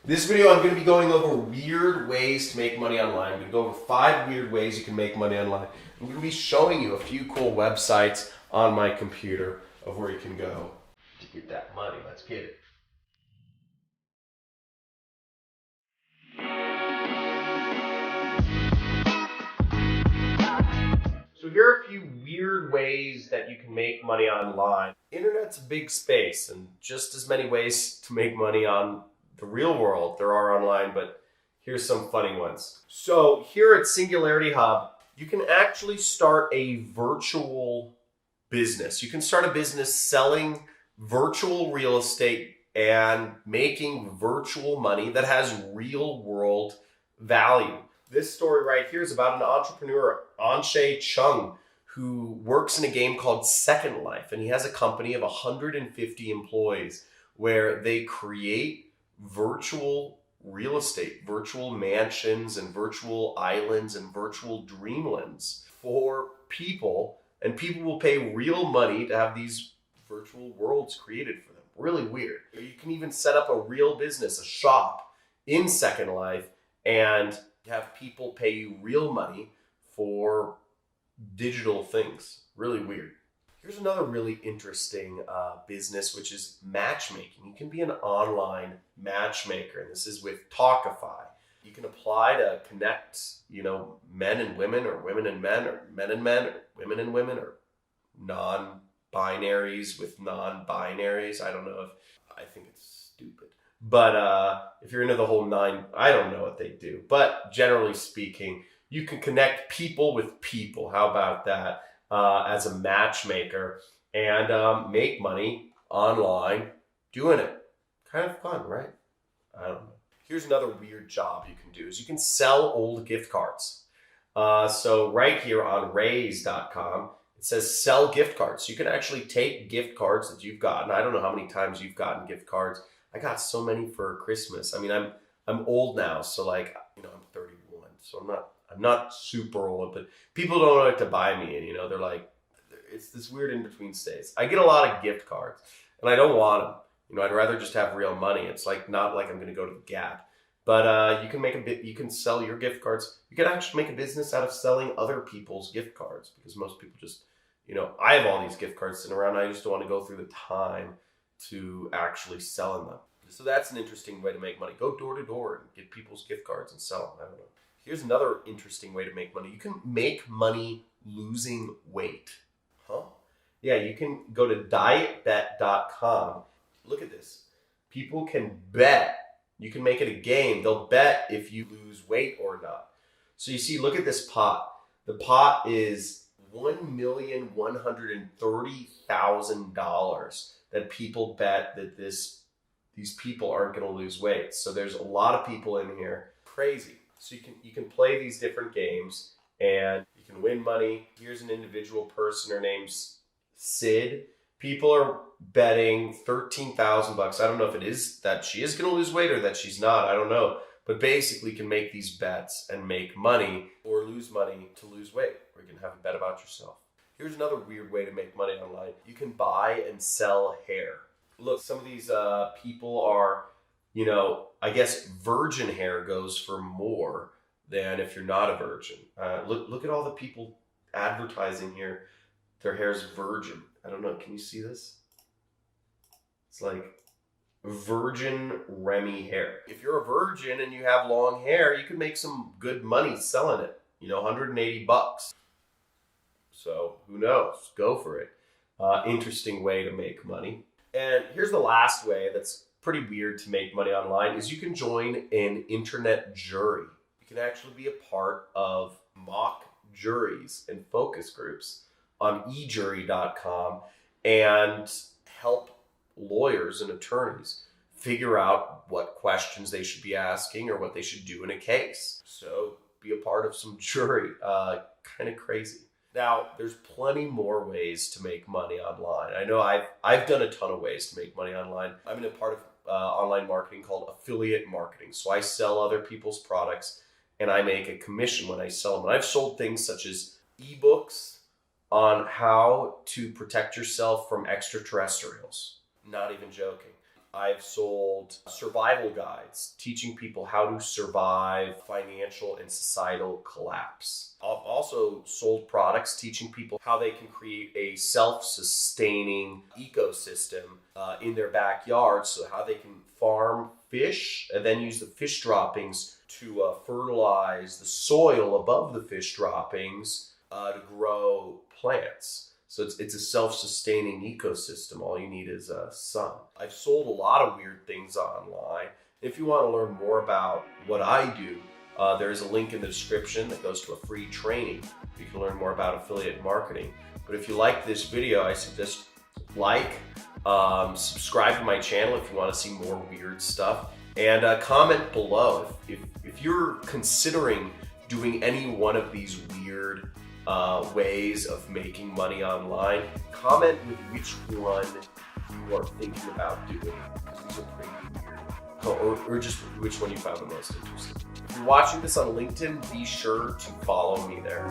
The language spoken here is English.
This video, I'm going to be going over weird ways to make money online. I'm going to go over 5 weird ways you can make money online. I'm going to be showing you a few cool websites on my computer of where you can go to get that money. Let's get it. So here are a few weird ways that you can make money online. Internet's a big space, and just as many ways to make money on the real world there are online, but here's some funny ones. So here at Singularity Hub, you can actually start a virtual business. You can start a business selling virtual real estate and making virtual money that has real world value. This story right here is about an entrepreneur, Anshe Chung, who works in a game called Second Life, and he has a company of 150 employees where they create virtual real estate, virtual mansions and virtual islands and virtual dreamlands for people, and people will pay real money to have these virtual worlds created for them. Really weird. You can even set up a real business, a shop in Second Life, and have people pay you real money for digital things. Really weird. Here's another really interesting business, which is matchmaking. You can be an online matchmaker, and this is with Talkify. You can apply to connect, men and women, or women and men, or men and men, or women, or non-binaries with non-binaries. I don't know I think it's stupid. But if you're into the whole nine, I don't know what they do. But generally speaking, you can connect people with people. How about that? As a matchmaker, and make money online doing it. Kind of fun, right? I don't know. Here's another weird job you can do is you can sell old gift cards. So right here on raise.com, it says sell gift cards. So you can actually take gift cards that you've gotten. I don't know how many times you've gotten gift cards. I got so many for Christmas. I mean, I'm old now, so I'm 31, so I'm not super old, but people don't like to buy me, and they're like, it's this weird in between states. I get a lot of gift cards, and I don't want them. I'd rather just have real money. It's not like I'm going to go to the Gap, but you can you can sell your gift cards. You can actually make a business out of selling other people's gift cards, because most people just, I have all these gift cards sitting around. I just don't want to go through the time to actually selling them. So that's an interesting way to make money. Go door to door and get people's gift cards and sell them. I don't know. Here's another interesting way to make money. You can make money losing weight. Huh? Yeah, you can go to dietbet.com. Look at this. People can bet. You can make it a game. They'll bet if you lose weight or not. So you see, look at this pot. The pot is $1,130,000 that people bet that these people aren't going to lose weight. So there's a lot of people in here. Crazy. So you can play these different games and you can win money. Here's an individual person. Her name's Sid. People are betting $13,000. I don't know if it is that she is going to lose weight or that she's not. I don't know. But basically you can make these bets and make money or lose money to lose weight. Or you can have a bet about yourself. Here's another weird way to make money online. You can buy and sell hair. Look, some of these people are, I guess virgin hair goes for more than if you're not a virgin. Look at all the people advertising here. Their hair's virgin. I don't know. Can you see this? It's like virgin Remy hair. If you're a virgin and you have long hair, you can make some good money selling it. $180. So who knows? Go for it. Interesting way to make money. And here's the last way that's pretty weird to make money online is you can join an internet jury. You can actually be a part of mock juries and focus groups on ejury.com and help lawyers and attorneys figure out what questions they should be asking or what they should do in a case. So be a part of some jury. Kind of crazy. Now, there's plenty more ways to make money online. I know I've done a ton of ways to make money online. I'm in a part of online marketing called affiliate marketing. So I sell other people's products and I make a commission when I sell them. And I've sold things such as ebooks on how to protect yourself from extraterrestrials. Not even joking. I've sold survival guides, teaching people how to survive financial and societal collapse. I've also sold products teaching people how they can create a self-sustaining ecosystem in their backyard, so how they can farm fish and then use the fish droppings to fertilize the soil above the fish droppings to grow plants. So it's a self-sustaining ecosystem. All you need is sun. I've sold a lot of weird things online. If you want to learn more about what I do, there is a link in the description that goes to a free training. You can learn more about affiliate marketing. But if you like this video, I suggest subscribe to my channel if you want to see more weird stuff, and comment below if you're considering doing any one of these weird ways of making money online. Comment with which one you are thinking about doing, because these are pretty weird, or just which one you found the most interesting. If you're watching this on LinkedIn, be sure to follow me there.